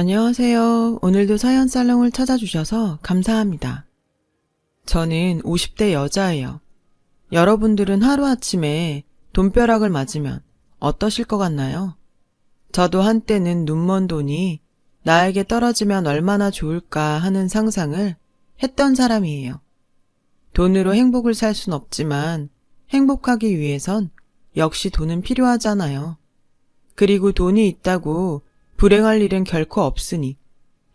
안녕하세요. 오늘도 사연 살롱을 찾아주셔서 감사합니다. 저는 50대 여자예요. 여러분들은 하루아침에 돈벼락을 맞으면 어떠실 것 같나요? 저도 한때는 눈먼 돈이 나에게 떨어지면 얼마나 좋을까 하는 상상을 했던 사람이에요. 돈으로 행복을 살 순 없지만 행복하기 위해선 역시 돈은 필요하잖아요. 그리고 돈이 있다고 불행할 일은 결코 없으니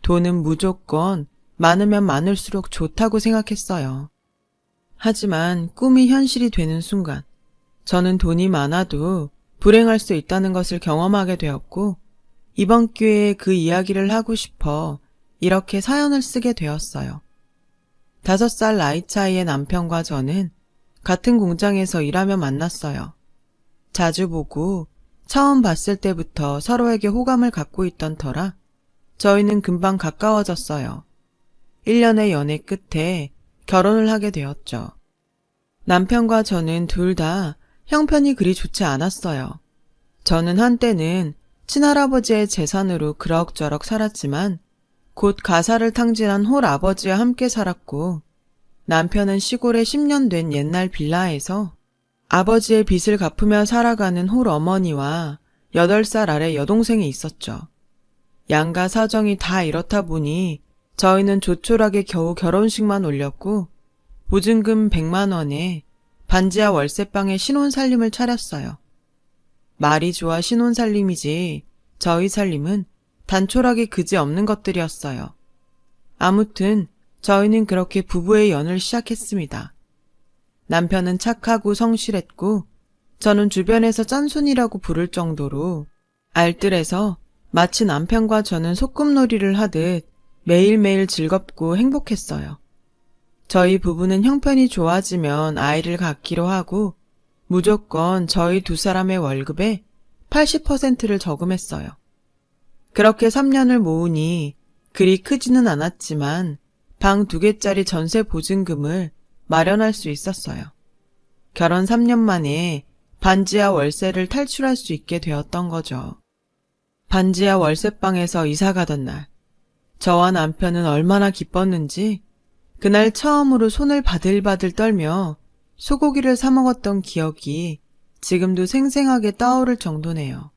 돈은 무조건 많으면 많을수록 좋다고 생각했어요. 하지만 꿈이 현실이 되는 순간 저는 돈이 많아도 불행할 수 있다는 것을 경험하게 되었고 이번 기회에 그 이야기를 하고 싶어 이렇게 사연을 쓰게 되었어요. 5살 나이 차이의 남편과 저는 같은 공장에서 일하며 만났어요. 자주 보고 처음 봤을 때부터 서로에게 호감을 갖고 있던 터라 저희는 금방 가까워졌어요. 1년의 연애 끝에 결혼을 하게 되었죠. 남편과 저는 둘 다 형편이 그리 좋지 않았어요. 저는 한때는 친할아버지의 재산으로 그럭저럭 살았지만 곧 가사를 탕진한 홀아버지와 함께 살았고 남편은 시골에 10년 된 옛날 빌라에서 아버지의 빚을 갚으며 살아가는 홀어머니와 8살 아래 여동생이 있었죠. 양가 사정이 다 이렇다 보니 저희는 조촐하게 겨우 결혼식만 올렸고 보증금 100만 원에 반지하 월세방에 신혼살림을 차렸어요. 말이 좋아 신혼살림이지 저희 살림은 단촐하게 그지없는 것들이었어요. 아무튼 저희는 그렇게 부부의 연을 시작했습니다. 남편은 착하고 성실했고 저는 주변에서 짠순이라고 부를 정도로 알뜰해서 마치 남편과 저는 소꿉놀이를 하듯 매일매일 즐겁고 행복했어요. 저희 부부는 형편이 좋아지면 아이를 갖기로 하고 무조건 저희 두 사람의 월급의 80%를 저금했어요. 그렇게 3년을 모으니 그리 크지는 않았지만 방 2개짜리 전세 보증금을 마련할 수 있었어요. 결혼 3년 만에 반지하 월세를 탈출할 수 있게 되었던 거죠. 반지하 월세방에서 이사가던 날, 저와 남편은 얼마나 기뻤는지 그날 처음으로 손을 바들바들 떨며 소고기를 사 먹었던 기억이 지금도 생생하게 떠오를 정도네요.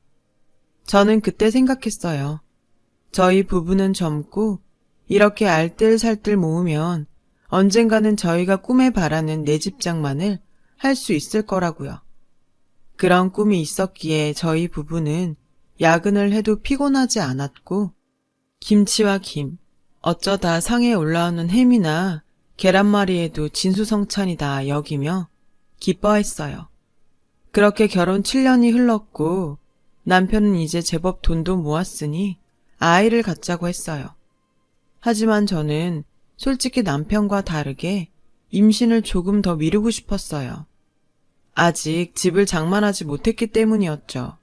저는 그때 생각했어요. 저희 부부는 젊고 이렇게 알뜰살뜰 모으면 언젠가는 저희가 꿈에 바라는 내 집장만을 할 수 있을 거라고요. 그런 꿈이 있었기에 저희 부부는 야근을 해도 피곤하지 않았고 김치와 김, 어쩌다 상에 올라오는 햄이나 계란말이에도 진수성찬이다 여기며 기뻐했어요. 그렇게 결혼 7년이 흘렀고 남편은 이제 제법 돈도 모았으니 아이를 갖자고 했어요. 하지만 저는 솔직히 남편과 다르게 임신을 조금 더 미루고 싶었어요. 아직 집을 장만하지 못했기 때문이었죠.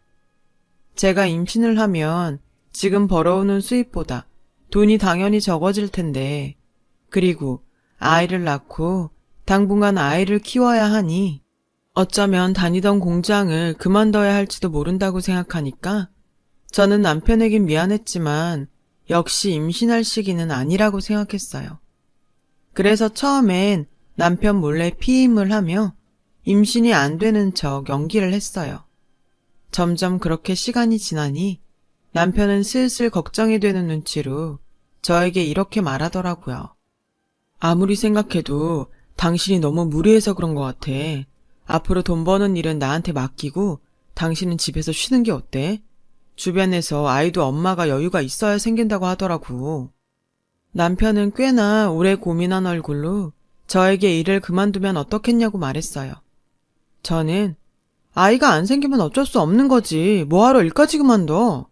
제가 임신을 하면 지금 벌어오는 수입보다 돈이 당연히 적어질 텐데, 그리고 아이를 낳고 당분간 아이를 키워야 하니 어쩌면 다니던 공장을 그만둬야 할지도 모른다고 생각하니까 저는 남편에겐 미안했지만 역시 임신할 시기는 아니라고 생각했어요. 그래서 처음엔 남편 몰래 피임을 하며 임신이 안 되는 척 연기를 했어요. 점점 그렇게 시간이 지나니 남편은 슬슬 걱정이 되는 눈치로 저에게 이렇게 말하더라고요. 아무리 생각해도 당신이 너무 무리해서 그런 것 같아. 앞으로 돈 버는 일은 나한테 맡기고 당신은 집에서 쉬는 게 어때? 주변에서 아이도 엄마가 여유가 있어야 생긴다고 하더라고. 남편은 꽤나 오래 고민한 얼굴로 저에게 일을 그만두면 어떻겠냐고 말했어요. 저는 아이가 안 생기면 어쩔 수 없는 거지. 뭐하러 일까지 그만둬.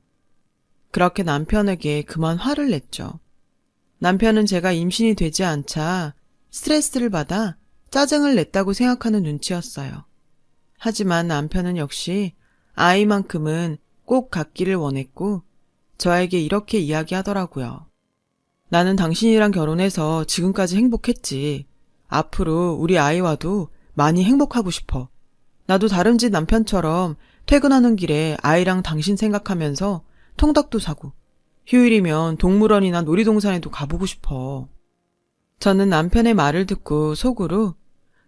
그렇게 남편에게 그만 화를 냈죠. 남편은 제가 임신이 되지 않자 스트레스를 받아 짜증을 냈다고 생각하는 눈치였어요. 하지만 남편은 역시 아이만큼은 꼭 갖기를 원했고 저에게 이렇게 이야기하더라고요. 나는 당신이랑 결혼해서 지금까지 행복했지. 앞으로 우리 아이와도 많이 행복하고 싶어. 나도 다름짓 남편처럼 퇴근하는 길에 아이랑 당신 생각하면서 통닭도 사고 휴일이면 동물원이나 놀이동산에도 가보고 싶어. 저는 남편의 말을 듣고 속으로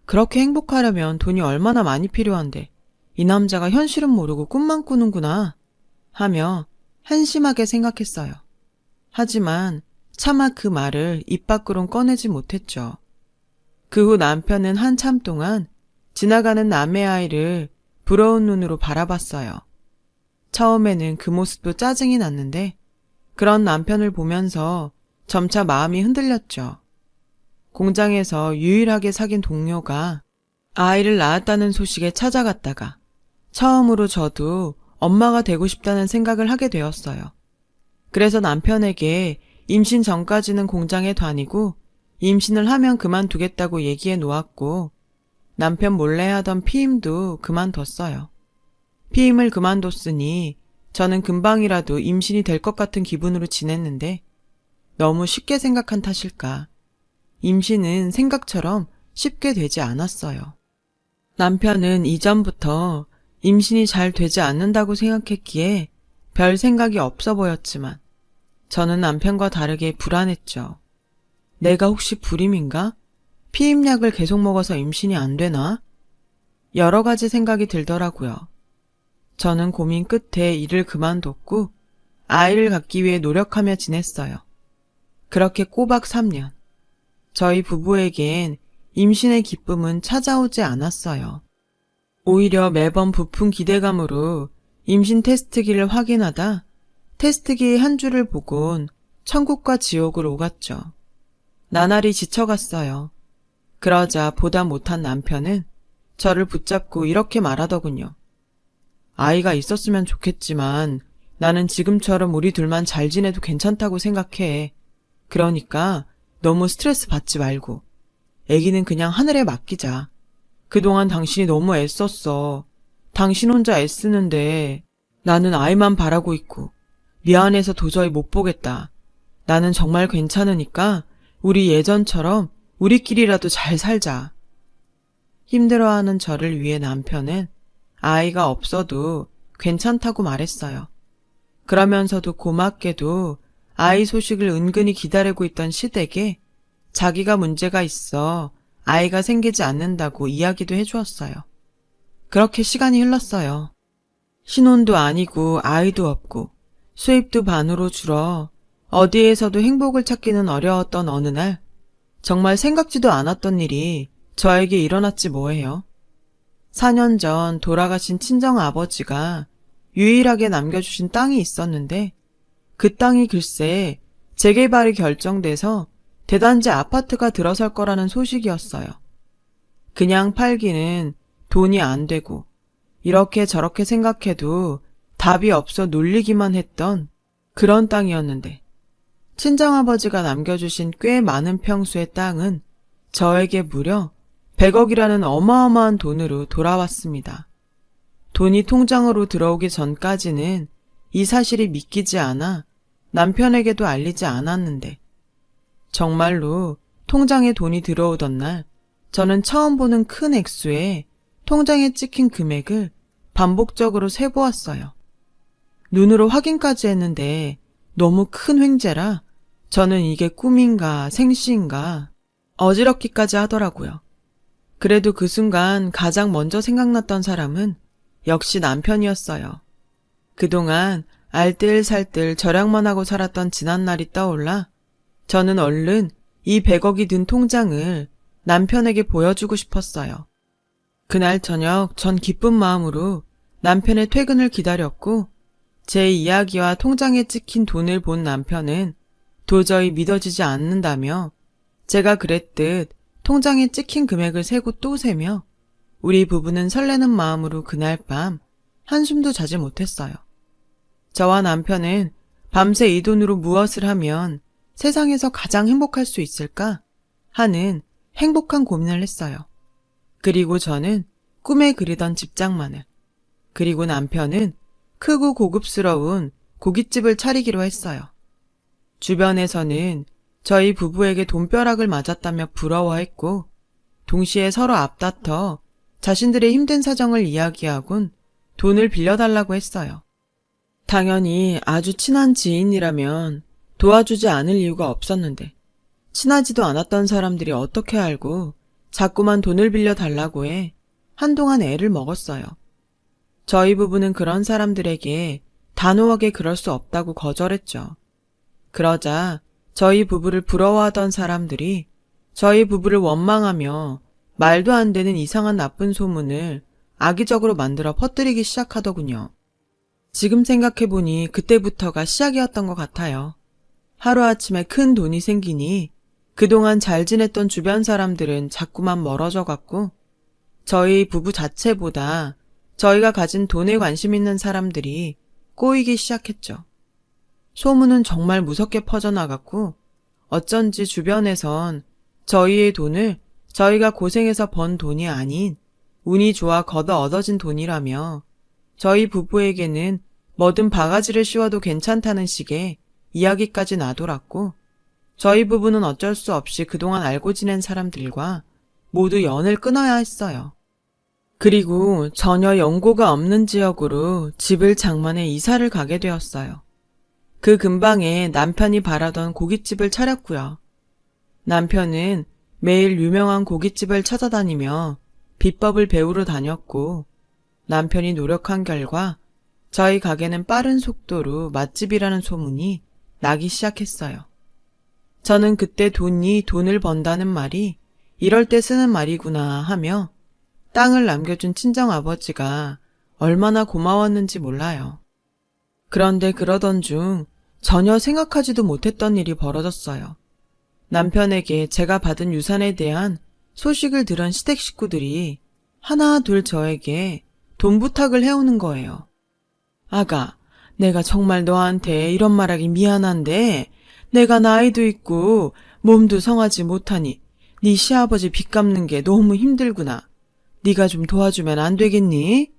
그렇게 행복하려면 돈이 얼마나 많이 필요한데 이 남자가 현실은 모르고 꿈만 꾸는구나 하며 한심하게 생각했어요. 하지만 차마 그 말을 입 밖으론 꺼내지 못했죠. 그 후 남편은 한참 동안 지나가는 남의 아이를 부러운 눈으로 바라봤어요. 처음에는 그 모습도 짜증이 났는데 그런 남편을 보면서 점차 마음이 흔들렸죠. 공장에서 유일하게 사귄 동료가 아이를 낳았다는 소식에 찾아갔다가 처음으로 저도 엄마가 되고 싶다는 생각을 하게 되었어요. 그래서 남편에게 임신 전까지는 공장에 다니고 임신을 하면 그만두겠다고 얘기해 놓았고 남편 몰래 하던 피임도 그만뒀어요. 피임을 그만뒀으니 저는 금방이라도 임신이 될 것 같은 기분으로 지냈는데 너무 쉽게 생각한 탓일까. 임신은 생각처럼 쉽게 되지 않았어요. 남편은 이전부터 임신이 잘 되지 않는다고 생각했기에 별 생각이 없어 보였지만 저는 남편과 다르게 불안했죠. 내가 혹시 불임인가? 피임약을 계속 먹어서 임신이 안 되나? 여러 가지 생각이 들더라고요. 저는 고민 끝에 일을 그만뒀고 아이를 갖기 위해 노력하며 지냈어요. 그렇게 꼬박 3년. 저희 부부에겐 임신의 기쁨은 찾아오지 않았어요. 오히려 매번 부푼 기대감으로 임신 테스트기를 확인하다 테스트기의 한 줄을 보곤 천국과 지옥을 오갔죠. 나날이 지쳐갔어요. 그러자 보다 못한 남편은 저를 붙잡고 이렇게 말하더군요. 아이가 있었으면 좋겠지만 나는 지금처럼 우리 둘만 잘 지내도 괜찮다고 생각해. 그러니까 너무 스트레스 받지 말고 아기는 그냥 하늘에 맡기자. 그동안 당신이 너무 애썼어. 당신 혼자 애쓰는데 나는 아이만 바라고 있고 미안해서 도저히 못 보겠다. 나는 정말 괜찮으니까 우리 예전처럼 우리끼리라도 잘 살자. 힘들어하는 저를 위해 남편은 아이가 없어도 괜찮다고 말했어요. 그러면서도 고맙게도 아이 소식을 은근히 기다리고 있던 시댁에 자기가 문제가 있어 아이가 생기지 않는다고 이야기도 해주었어요. 그렇게 시간이 흘렀어요. 신혼도 아니고 아이도 없고 수입도 반으로 줄어 어디에서도 행복을 찾기는 어려웠던 어느 날 정말 생각지도 않았던 일이 저에게 일어났지 뭐예요. 4년 전 돌아가신 친정아버지가 유일하게 남겨주신 땅이 있었는데 그 땅이 글쎄 재개발이 결정돼서 대단지 아파트가 들어설 거라는 소식이었어요. 그냥 팔기는 돈이 안 되고 이렇게 저렇게 생각해도 답이 없어 놀리기만 했던 그런 땅이었는데 친정아버지가 남겨주신 꽤 많은 평수의 땅은 저에게 무려 100억이라는 어마어마한 돈으로 돌아왔습니다. 돈이 통장으로 들어오기 전까지는 이 사실이 믿기지 않아 남편에게도 알리지 않았는데 정말로 통장에 돈이 들어오던 날 저는 처음 보는 큰 액수에 통장에 찍힌 금액을 반복적으로 세보았어요. 눈으로 확인까지 했는데 너무 큰 횡재라 저는 이게 꿈인가 생시인가 어지럽기까지 하더라고요. 그래도 그 순간 가장 먼저 생각났던 사람은 역시 남편이었어요. 그동안 알뜰살뜰 절약만 하고 살았던 지난날이 떠올라 저는 얼른 이 100억이 든 통장을 남편에게 보여주고 싶었어요. 그날 저녁 전 기쁜 마음으로 남편의 퇴근을 기다렸고 제 이야기와 통장에 찍힌 돈을 본 남편은 도저히 믿어지지 않는다며 제가 그랬듯 통장에 찍힌 금액을 세고 또 세며 우리 부부는 설레는 마음으로 그날 밤 한숨도 자지 못했어요. 저와 남편은 밤새 이 돈으로 무엇을 하면 세상에서 가장 행복할 수 있을까 하는 행복한 고민을 했어요. 그리고 저는 꿈에 그리던 집장만을, 그리고 남편은 크고 고급스러운 고깃집을 차리기로 했어요. 주변에서는 저희 부부에게 돈벼락을 맞았다며 부러워했고 동시에 서로 앞다퉈 자신들의 힘든 사정을 이야기하곤 돈을 빌려달라고 했어요. 당연히 아주 친한 지인이라면 도와주지 않을 이유가 없었는데 친하지도 않았던 사람들이 어떻게 알고 자꾸만 돈을 빌려 달라고 해 한동안 애를 먹었어요. 저희 부부는 그런 사람들에게 단호하게 그럴 수 없다고 거절했죠. 그러자 저희 부부를 부러워하던 사람들이 저희 부부를 원망하며 말도 안 되는 이상한 나쁜 소문을 악의적으로 만들어 퍼뜨리기 시작하더군요. 지금 생각해보니 그때부터가 시작이었던 것 같아요. 하루아침에 큰 돈이 생기니 그동안 잘 지냈던 주변 사람들은 자꾸만 멀어져 갔고 저희 부부 자체보다 저희가 가진 돈에 관심 있는 사람들이 꼬이기 시작했죠. 소문은 정말 무섭게 퍼져나갔고 어쩐지 주변에선 저희의 돈을 저희가 고생해서 번 돈이 아닌 운이 좋아 걷어 얻어진 돈이라며 저희 부부에게는 뭐든 바가지를 씌워도 괜찮다는 식의 이야기까지 나돌았고 저희 부부는 어쩔 수 없이 그동안 알고 지낸 사람들과 모두 연을 끊어야 했어요. 그리고 전혀 연고가 없는 지역으로 집을 장만해 이사를 가게 되었어요. 그 근방에 남편이 바라던 고깃집을 차렸고요. 남편은 매일 유명한 고깃집을 찾아다니며 비법을 배우러 다녔고 남편이 노력한 결과 저희 가게는 빠른 속도로 맛집이라는 소문이 나기 시작했어요. 저는 그때 돈이 돈을 번다는 말이 이럴 때 쓰는 말이구나 하며 땅을 남겨준 친정아버지가 얼마나 고마웠는지 몰라요. 그런데 그러던 중 전혀 생각하지도 못했던 일이 벌어졌어요. 남편에게 제가 받은 유산에 대한 소식을 들은 시댁 식구들이 하나 둘 저에게 돈 부탁을 해오는 거예요. 아가, 내가 정말 너한테 이런 말하기 미안한데 내가 나이도 있고 몸도 성하지 못하니 네 시아버지 빚 갚는 게 너무 힘들구나. 네가 좀 도와주면 안 되겠니?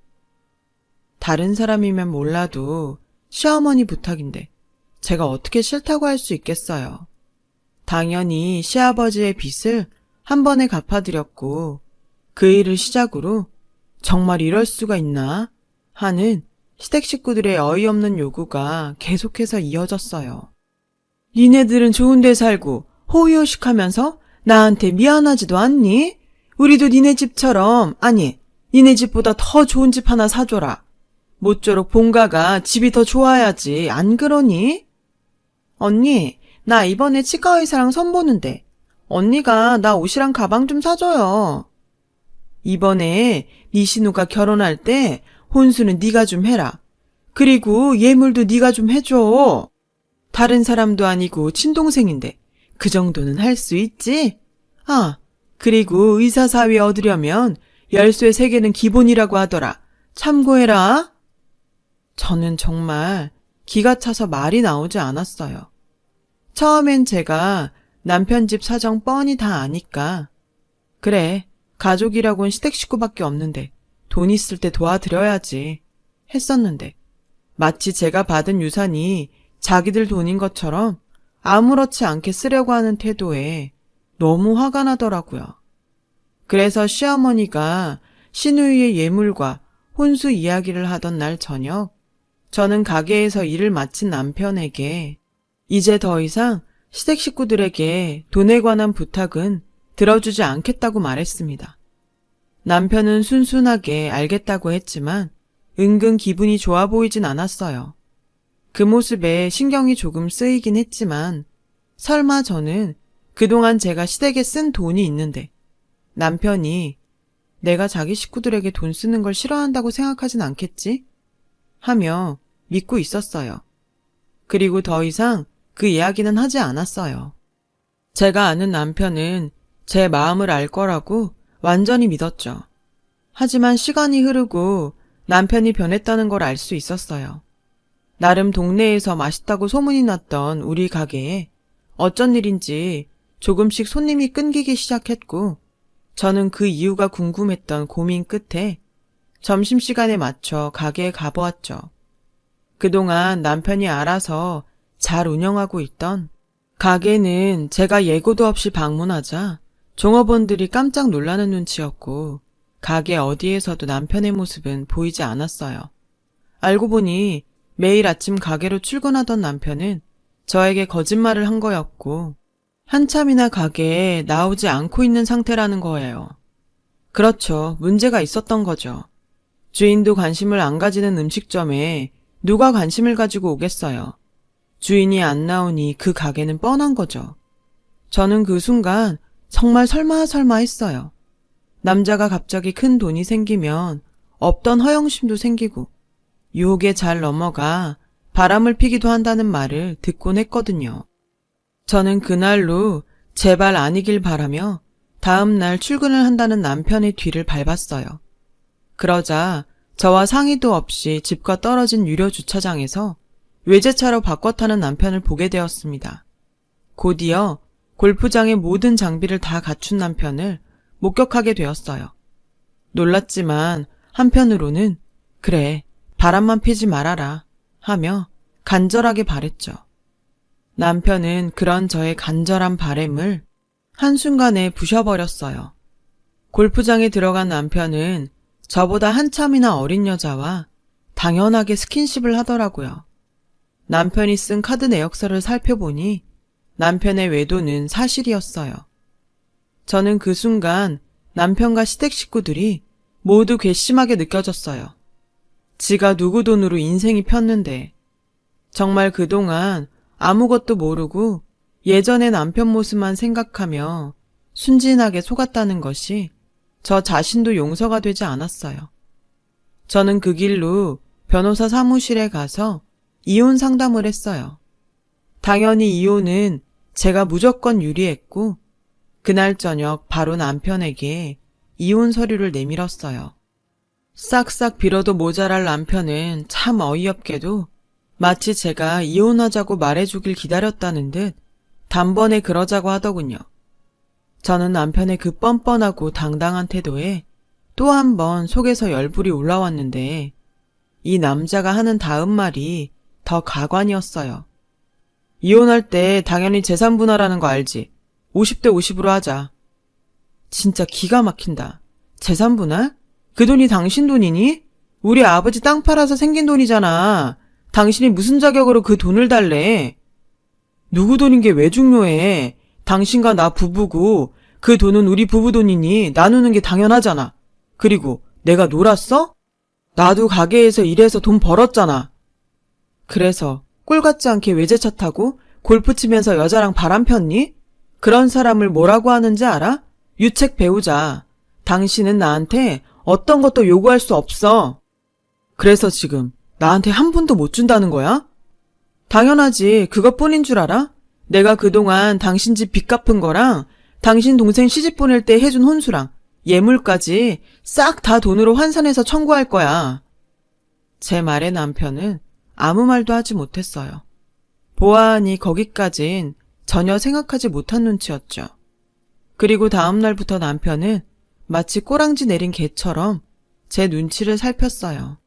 다른 사람이면 몰라도 시어머니 부탁인데 제가 어떻게 싫다고 할 수 있겠어요. 당연히 시아버지의 빚을 한 번에 갚아드렸고 그 일을 시작으로 정말 이럴 수가 있나 하는 시댁 식구들의 어이없는 요구가 계속해서 이어졌어요. 니네들은 좋은 데 살고 호의호식하면서 나한테 미안하지도 않니? 우리도 니네 집처럼, 아니 니네 집보다 더 좋은 집 하나 사줘라. 모쪼록 본가가 집이 더 좋아야지, 안 그러니? 언니, 나 이번에 치과의사랑 선보는데 언니가 나 옷이랑 가방 좀 사줘요. 이번에 네 신우가 결혼할 때 혼수는 네가 좀 해라. 그리고 예물도 네가 좀 해줘. 다른 사람도 아니고 친동생인데 그 정도는 할 수 있지? 아, 그리고 의사 사위 얻으려면 열쇠 3개는 기본이라고 하더라. 참고해라. 저는 정말 기가 차서 말이 나오지 않았어요. 처음엔 제가 남편 집 사정 뻔히 다 아니까 그래, 가족이라곤 시댁 식구밖에 없는데 돈 있을 때 도와드려야지 했었는데 마치 제가 받은 유산이 자기들 돈인 것처럼 아무렇지 않게 쓰려고 하는 태도에 너무 화가 나더라고요. 그래서 시어머니가 시누이의 예물과 혼수 이야기를 하던 날 저녁 저는 가게에서 일을 마친 남편에게 이제 더 이상 시댁 식구들에게 돈에 관한 부탁은 들어주지 않겠다고 말했습니다. 남편은 순순하게 알겠다고 했지만 은근 기분이 좋아 보이진 않았어요. 그 모습에 신경이 조금 쓰이긴 했지만 설마 저는 그동안 제가 시댁에 쓴 돈이 있는데 남편이 내가 자기 식구들에게 돈 쓰는 걸 싫어한다고 생각하진 않겠지? 하며 믿고 있었어요. 그리고 더 이상 그 이야기는 하지 않았어요. 제가 아는 남편은 제 마음을 알 거라고 완전히 믿었죠. 하지만 시간이 흐르고 남편이 변했다는 걸 알 수 있었어요. 나름 동네에서 맛있다고 소문이 났던 우리 가게에 어쩐 일인지 조금씩 손님이 끊기기 시작했고 저는 그 이유가 궁금했던 고민 끝에 점심시간에 맞춰 가게에 가보았죠. 그동안 남편이 알아서 잘 운영하고 있던 가게는 제가 예고도 없이 방문하자 종업원들이 깜짝 놀라는 눈치였고 가게 어디에서도 남편의 모습은 보이지 않았어요. 알고 보니 매일 아침 가게로 출근하던 남편은 저에게 거짓말을 한 거였고 한참이나 가게에 나오지 않고 있는 상태라는 거예요. 그렇죠. 문제가 있었던 거죠. 주인도 관심을 안 가지는 음식점에 누가 관심을 가지고 오겠어요. 주인이 안 나오니 그 가게는 뻔한 거죠. 저는 그 순간 정말 설마 했어요. 남자가 갑자기 큰 돈이 생기면 없던 허영심도 생기고 유혹에 잘 넘어가 바람을 피기도 한다는 말을 듣곤 했거든요. 저는 그날로 제발 아니길 바라며 다음 날 출근을 한다는 남편의 뒤를 밟았어요. 그러자 저와 상의도 없이 집과 떨어진 유료 주차장에서 외제차로 바꿔 타는 남편을 보게 되었습니다. 곧이어 골프장의 모든 장비를 다 갖춘 남편을 목격하게 되었어요. 놀랐지만 한편으로는 그래, 바람만 피지 말아라 하며 간절하게 바랬죠. 남편은 그런 저의 간절한 바램을 한순간에 부셔버렸어요. 골프장에 들어간 남편은 저보다 한참이나 어린 여자와 당연하게 스킨십을 하더라고요. 남편이 쓴 카드 내역서를 살펴보니 남편의 외도는 사실이었어요. 저는 그 순간 남편과 시댁 식구들이 모두 괘씸하게 느껴졌어요. 지가 누구 돈으로 인생이 폈는데 정말 그동안 아무것도 모르고 예전의 남편 모습만 생각하며 순진하게 속았다는 것이 저 자신도 용서가 되지 않았어요. 저는 그 길로 변호사 사무실에 가서 이혼 상담을 했어요. 당연히 이혼은 제가 무조건 유리했고 그날 저녁 바로 남편에게 이혼 서류를 내밀었어요. 싹싹 빌어도 모자랄 남편은 참 어이없게도 마치 제가 이혼하자고 말해주길 기다렸다는 듯 단번에 그러자고 하더군요. 저는 남편의 그 뻔뻔하고 당당한 태도에 또 한 번 속에서 열불이 올라왔는데 이 남자가 하는 다음 말이 더 가관이었어요. 이혼할 때 당연히 재산 분할하는 거 알지? 50대 50으로 하자. 진짜 기가 막힌다. 재산 분할? 그 돈이 당신 돈이니? 우리 아버지 땅 팔아서 생긴 돈이잖아. 당신이 무슨 자격으로 그 돈을 달래? 누구 돈인 게 왜 중요해? 당신과 나 부부고 그 돈은 우리 부부 돈이니 나누는 게 당연하잖아. 그리고 내가 놀았어? 나도 가게에서 일해서 돈 벌었잖아. 그래서 꼴 같지 않게 외제차 타고 골프 치면서 여자랑 바람 폈니? 그런 사람을 뭐라고 하는지 알아? 유책 배우자. 당신은 나한테 어떤 것도 요구할 수 없어. 그래서 지금 나한테 한 푼도 못 준다는 거야? 당연하지. 그것뿐인 줄 알아? 내가 그동안 당신 집 빚 갚은 거랑 당신 동생 시집 보낼 때 해준 혼수랑 예물까지 싹 다 돈으로 환산해서 청구할 거야. 제 말에 남편은 아무 말도 하지 못했어요. 보아하니 거기까진 전혀 생각하지 못한 눈치였죠. 그리고 다음 날부터 남편은 마치 꼬랑지 내린 개처럼 제 눈치를 살폈어요.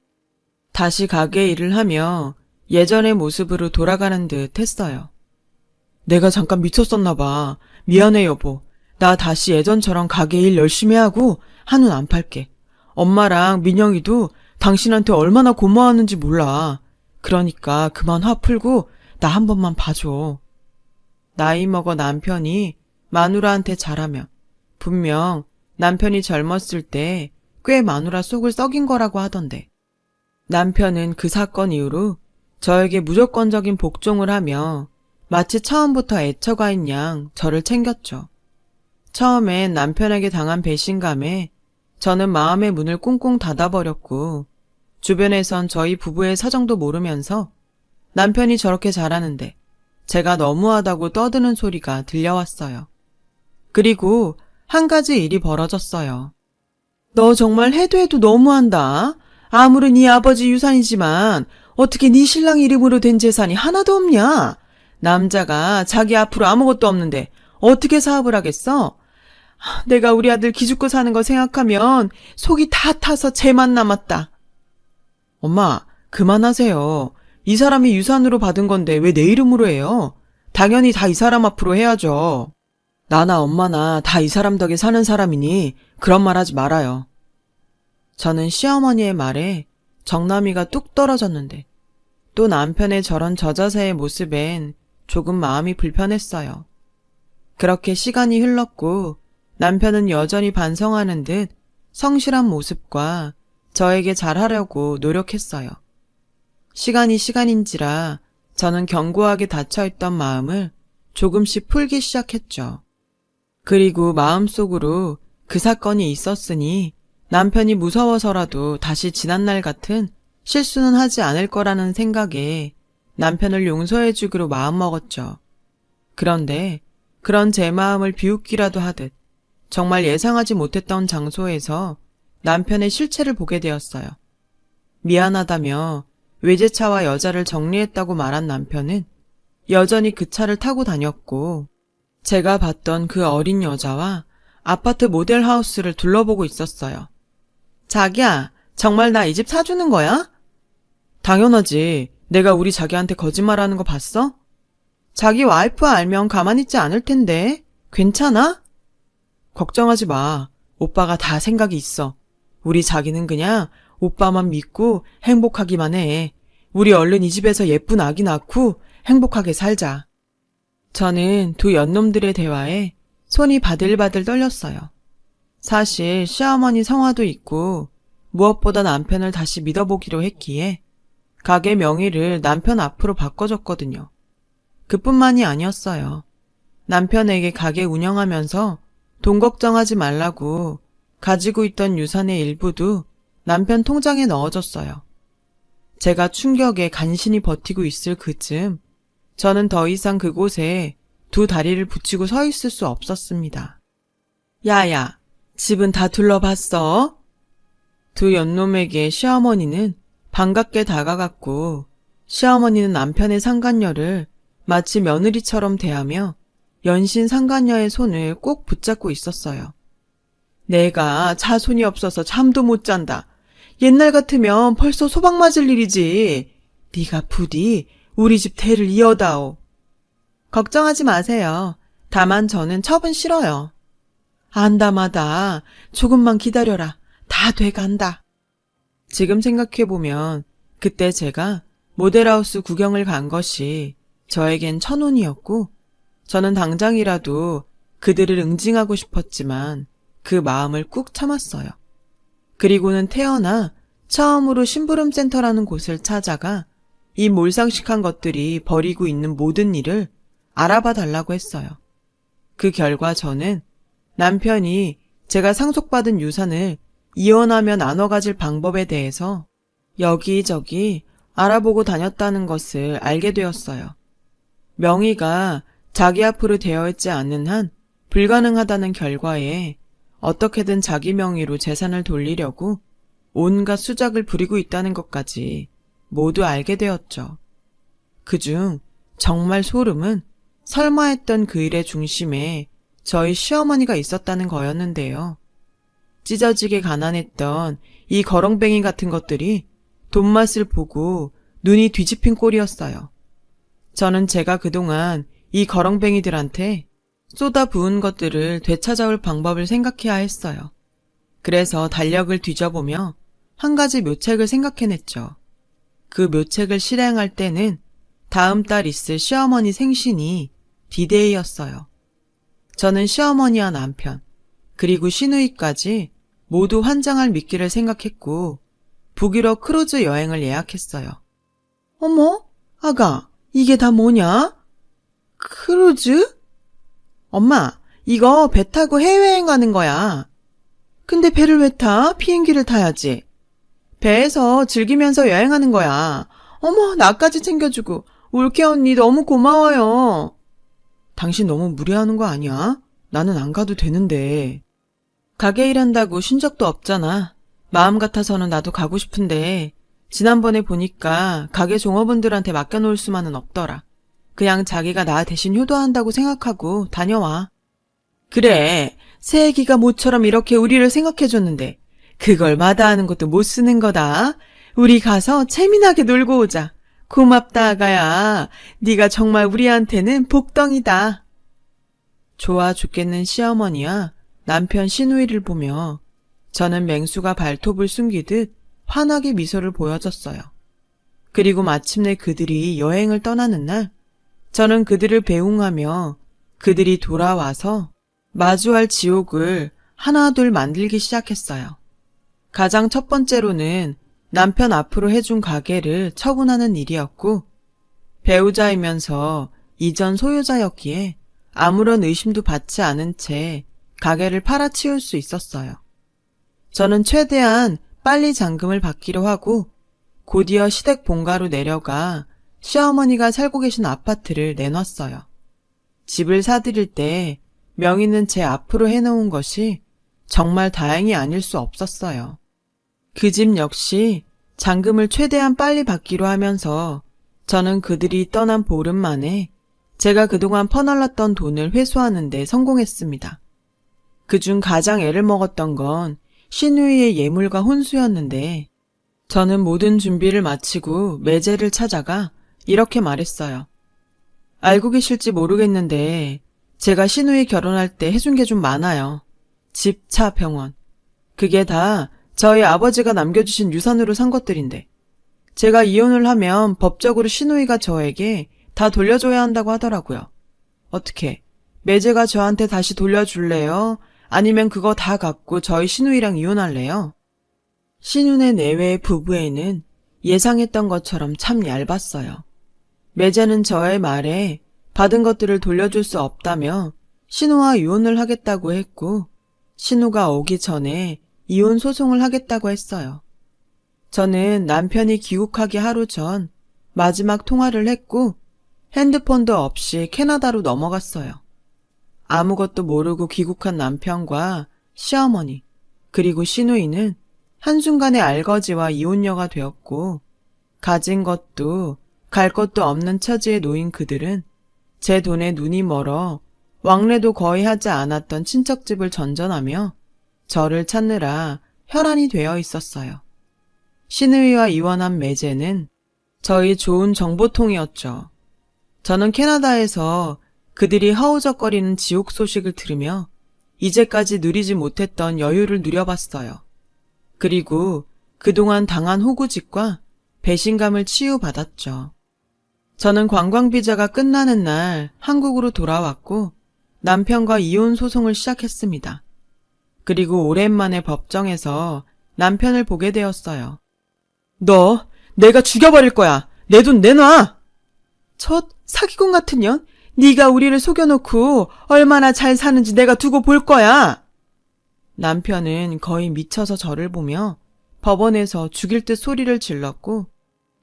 다시 가게 일을 하며 예전의 모습으로 돌아가는 듯 했어요. 내가 잠깐 미쳤었나 봐. 미안해 여보. 나 다시 예전처럼 가게 일 열심히 하고 한눈 안 팔게. 엄마랑 민영이도 당신한테 얼마나 고마웠는지 몰라. 그러니까 그만 화 풀고 나 한 번만 봐줘. 나이 먹어 남편이 마누라한테 잘하며 분명 남편이 젊었을 때 꽤 마누라 속을 썩인 거라고 하던데 남편은 그 사건 이후로 저에게 무조건적인 복종을 하며 마치 처음부터 애처가인 양 저를 챙겼죠. 처음엔 남편에게 당한 배신감에 저는 마음의 문을 꽁꽁 닫아버렸고 주변에선 저희 부부의 사정도 모르면서 남편이 저렇게 잘하는데 제가 너무하다고 떠드는 소리가 들려왔어요. 그리고 한 가지 일이 벌어졌어요. 너 정말 해도 너무한다. 아무리 네 아버지 유산이지만 어떻게 네 신랑 이름으로 된 재산이 하나도 없냐? 남자가 자기 앞으로 아무것도 없는데 어떻게 사업을 하겠어? 내가 우리 아들 기죽고 사는 거 생각하면 속이 다 타서 재만 남았다. 엄마, 그만하세요. 이 사람이 유산으로 받은 건데 왜 내 이름으로 해요? 당연히 다 이 사람 앞으로 해야죠. 나나 엄마나 다 이 사람 덕에 사는 사람이니 그런 말 하지 말아요. 저는 시어머니의 말에 정남이가 뚝 떨어졌는데 또 남편의 저런 저자세의 모습엔 조금 마음이 불편했어요. 그렇게 시간이 흘렀고 남편은 여전히 반성하는 듯 성실한 모습과 저에게 잘하려고 노력했어요. 시간이 시간인지라 저는 견고하게 닫혀있던 마음을 조금씩 풀기 시작했죠. 그리고 마음속으로 그 사건이 있었으니 남편이 무서워서라도 다시 지난날 같은 실수는 하지 않을 거라는 생각에 남편을 용서해주기로 마음먹었죠. 그런데 그런 제 마음을 비웃기라도 하듯 정말 예상하지 못했던 장소에서 남편의 실체를 보게 되었어요. 미안하다며 외제차와 여자를 정리했다고 말한 남편은 여전히 그 차를 타고 다녔고 제가 봤던 그 어린 여자와 아파트 모델하우스를 둘러보고 있었어요. 자기야, 정말 나 이 집 사주는 거야? 당연하지. 내가 우리 자기한테 거짓말하는 거 봤어? 자기 와이프 알면 가만히 있지 않을 텐데. 괜찮아? 걱정하지 마. 오빠가 다 생각이 있어. 우리 자기는 그냥 오빠만 믿고 행복하기만 해. 우리 얼른 이 집에서 예쁜 아기 낳고 행복하게 살자. 저는 두 연놈들의 대화에 손이 바들바들 떨렸어요. 사실 시어머니 성화도 있고 무엇보다 남편을 다시 믿어보기로 했기에 가게 명의를 남편 앞으로 바꿔줬거든요. 그뿐만이 아니었어요. 남편에게 가게 운영하면서 돈 걱정하지 말라고 가지고 있던 유산의 일부도 남편 통장에 넣어줬어요. 제가 충격에 간신히 버티고 있을 그쯤 저는 더 이상 그곳에 두 다리를 붙이고 서 있을 수 없었습니다. 야야, 집은 다 둘러봤어? 두 연놈에게 시어머니는 반갑게 다가갔고 시어머니는 남편의 상간녀를 마치 며느리처럼 대하며 연신 상간녀의 손을 꼭 붙잡고 있었어요. 내가 차손이 없어서 잠도 못 잔다. 옛날 같으면 벌써 소방 맞을 일이지. 네가 부디 우리 집 대를 이어다오. 걱정하지 마세요. 다만 저는 첩은 싫어요. 안다마다 조금만 기다려라. 다 돼간다. 지금 생각해보면 그때 제가 모델하우스 구경을 간 것이 저에겐 천운이었고 저는 당장이라도 그들을 응징하고 싶었지만 그 마음을 꾹 참았어요. 그리고는 태어나 처음으로 심부름센터라는 곳을 찾아가 이 몰상식한 것들이 벌이고 있는 모든 일을 알아봐 달라고 했어요. 그 결과 저는 남편이 제가 상속받은 유산을 이혼하며 나눠 가질 방법에 대해서 여기저기 알아보고 다녔다는 것을 알게 되었어요. 명의가 자기 앞으로 되어 있지 않는 한 불가능하다는 결과에 어떻게든 자기 명의로 재산을 돌리려고 온갖 수작을 부리고 있다는 것까지 모두 알게 되었죠. 그중 정말 소름은 설마 했던 그 일의 중심에 저희 시어머니가 있었다는 거였는데요. 찢어지게 가난했던 이 거렁뱅이 같은 것들이 돈맛을 보고 눈이 뒤집힌 꼴이었어요. 저는 제가 그동안 이 거렁뱅이들한테 쏟아 부은 것들을 되찾아올 방법을 생각해야 했어요. 그래서 달력을 뒤져보며 한 가지 묘책을 생각해냈죠. 그 묘책을 실행할 때는 다음 달 있을 시어머니 생신이 디데이였어요. 저는 시어머니와 남편, 그리고 시누이까지 모두 환장할 미끼를 생각했고 북유럽 크루즈 여행을 예약했어요. 어머, 아가, 이게 다 뭐냐? 크루즈? 엄마, 이거 배 타고 해외여행 가는 거야. 근데 배를 왜 타? 비행기를 타야지. 배에서 즐기면서 여행하는 거야. 어머, 나까지 챙겨주고. 올케 언니 너무 고마워요. 당신 너무 무리하는 거 아니야? 나는 안 가도 되는데. 가게 일한다고 쉰 적도 없잖아. 마음 같아서는 나도 가고 싶은데 지난번에 보니까 가게 종업원들한테 맡겨놓을 수만은 없더라. 그냥 자기가 나 대신 효도한다고 생각하고 다녀와. 그래, 새애기가 모처럼 이렇게 우리를 생각해줬는데 그걸 마다하는 것도 못 쓰는 거다. 우리 가서 재미나게 놀고 오자. 고맙다 아가야. 네가 정말 우리한테는 복덩이다. 좋아 죽겠는 시어머니와 남편 시누이를 보며 저는 맹수가 발톱을 숨기듯 환하게 미소를 보여줬어요. 그리고 마침내 그들이 여행을 떠나는 날, 저는 그들을 배웅하며 그들이 돌아와서 마주할 지옥을 하나둘 만들기 시작했어요. 가장 첫 번째로는 남편 앞으로 해준 가게를 처분하는 일이었고, 배우자이면서 이전 소유자였기에 아무런 의심도 받지 않은 채 가게를 팔아치울 수 있었어요. 저는 최대한 빨리 잔금을 받기로 하고 곧이어 시댁 본가로 내려가 시어머니가 살고 계신 아파트를 내놨어요. 집을 사드릴 때 명의는 제 앞으로 해놓은 것이 정말 다행이 아닐 수 없었어요. 그 집 역시 잔금을 최대한 빨리 받기로 하면서 저는 그들이 떠난 보름 만에 제가 그동안 퍼날랐던 돈을 회수하는 데 성공했습니다. 그중 가장 애를 먹었던 건 시누이의 예물과 혼수였는데 저는 모든 준비를 마치고 매제를 찾아가 이렇게 말했어요. 알고 계실지 모르겠는데 제가 시누이 결혼할 때 해준 게 좀 많아요. 집, 차, 병원. 그게 다 저희 아버지가 남겨주신 유산으로 산 것들인데 제가 이혼을 하면 법적으로 시누이가 저에게 다 돌려줘야 한다고 하더라고요. 어떻게 매제가 저한테 다시 돌려줄래요? 아니면 그거 다 갖고 저희 시누이랑 이혼할래요? 신혼의 내외의 부부애는 예상했던 것처럼 참 얇았어요. 매제는 저의 말에 받은 것들을 돌려줄 수 없다며 신우와 이혼을 하겠다고 했고 신우가 오기 전에 이혼 소송을 하겠다고 했어요. 저는 남편이 귀국하기 하루 전 마지막 통화를 했고 핸드폰도 없이 캐나다로 넘어갔어요. 아무것도 모르고 귀국한 남편과 시어머니 그리고 시누이는 한순간에 알거지와 이혼녀가 되었고 가진 것도 갈 것도 없는 처지에 놓인 그들은 제 돈에 눈이 멀어 왕래도 거의 하지 않았던 친척집을 전전하며 저를 찾느라 혈안이 되어 있었어요. 시누이와 이혼한 매제는 저희 좋은 정보통이었죠. 저는 캐나다에서 그들이 허우적거리는 지옥 소식을 들으며 이제까지 누리지 못했던 여유를 누려봤어요. 그리고 그동안 당한 호구짓과 배신감을 치유받았죠. 저는 관광비자가 끝나는 날 한국으로 돌아왔고 남편과 이혼 소송을 시작했습니다. 그리고 오랜만에 법정에서 남편을 보게 되었어요. 너 내가 죽여버릴 거야. 내 돈 내놔. 첫 사기꾼 같은 년. 네가 우리를 속여놓고 얼마나 잘 사는지 내가 두고 볼 거야. 남편은 거의 미쳐서 저를 보며 법원에서 죽일 듯 소리를 질렀고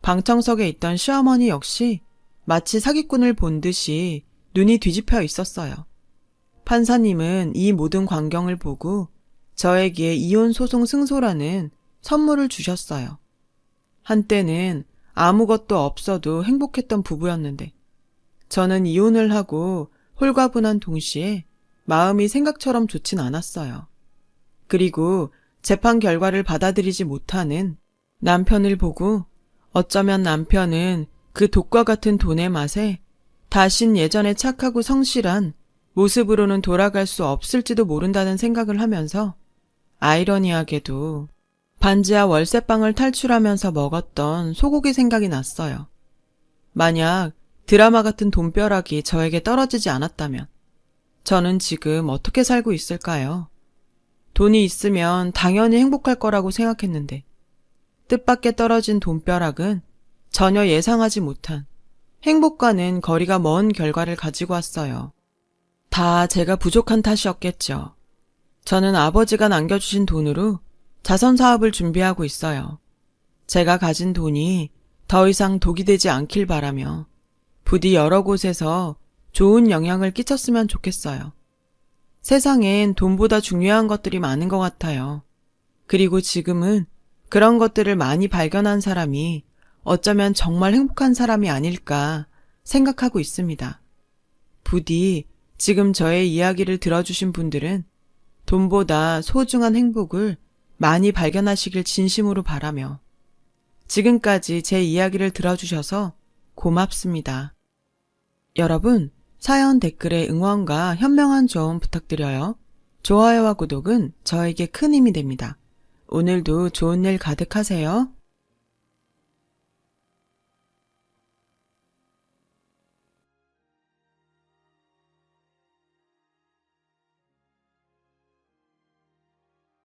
방청석에 있던 시어머니 역시 마치 사기꾼을 본 듯이 눈이 뒤집혀 있었어요. 판사님은 이 모든 광경을 보고 저에게 이혼 소송 승소라는 선물을 주셨어요. 한때는 아무것도 없어도 행복했던 부부였는데 저는 이혼을 하고 홀가분한 동시에 마음이 생각처럼 좋진 않았어요. 그리고 재판 결과를 받아들이지 못하는 남편을 보고 어쩌면 남편은 그 독과 같은 돈의 맛에 다신 예전에 착하고 성실한 모습으로는 돌아갈 수 없을지도 모른다는 생각을 하면서 아이러니하게도 반지하 월세방을 탈출하면서 먹었던 소고기 생각이 났어요. 만약 드라마 같은 돈벼락이 저에게 떨어지지 않았다면 저는 지금 어떻게 살고 있을까요? 돈이 있으면 당연히 행복할 거라고 생각했는데 뜻밖의 떨어진 돈벼락은 전혀 예상하지 못한 행복과는 거리가 먼 결과를 가지고 왔어요. 다 제가 부족한 탓이었겠죠. 저는 아버지가 남겨주신 돈으로 자선 사업을 준비하고 있어요. 제가 가진 돈이 더 이상 독이 되지 않길 바라며 부디 여러 곳에서 좋은 영향을 끼쳤으면 좋겠어요. 세상엔 돈보다 중요한 것들이 많은 것 같아요. 그리고 지금은 그런 것들을 많이 발견한 사람이 어쩌면 정말 행복한 사람이 아닐까 생각하고 있습니다. 부디 지금 저의 이야기를 들어주신 분들은 돈보다 소중한 행복을 많이 발견하시길 진심으로 바라며 지금까지 제 이야기를 들어주셔서 고맙습니다. 여러분, 사연 댓글에 응원과 현명한 조언 부탁드려요. 좋아요와 구독은 저에게 큰 힘이 됩니다. 오늘도 좋은 일 가득하세요.